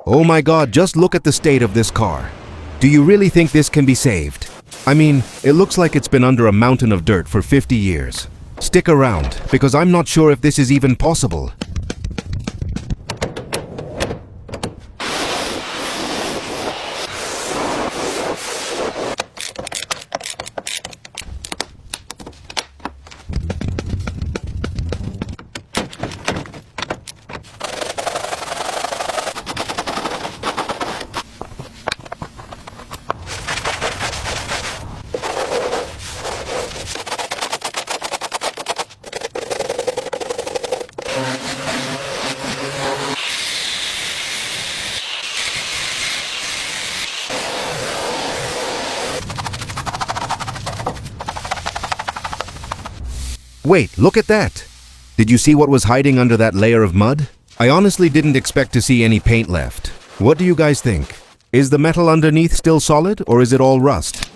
Oh my God, just look at the state of this car. Do you really think this can be saved? I mean, it looks like it's been under a mountain of dirt for 50 years. Stick around, because I'm not sure if this is even possible. Wait, look at that! Did you see what was hiding under that layer of mud? I honestly didn't expect to see any paint left. What do you guys think? Is the metal underneath still solid, or is it all rust?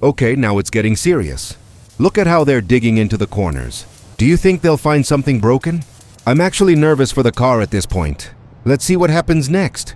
Okay, now it's getting serious. Look at how they're digging into the corners. Do you think they'll find something broken? I'm actually nervous for the car at this point. Let's see what happens next.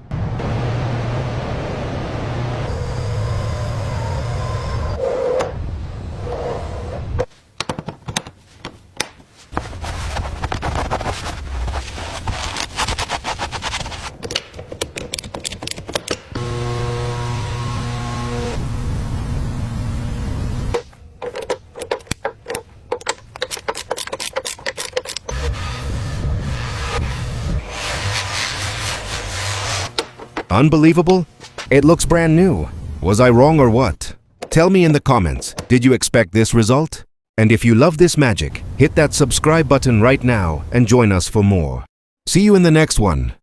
Unbelievable? It looks brand new. Was I wrong or what? Tell me in the comments, did you expect this result? And if you love this magic, hit that subscribe button right now and join us for more. See you in the next one.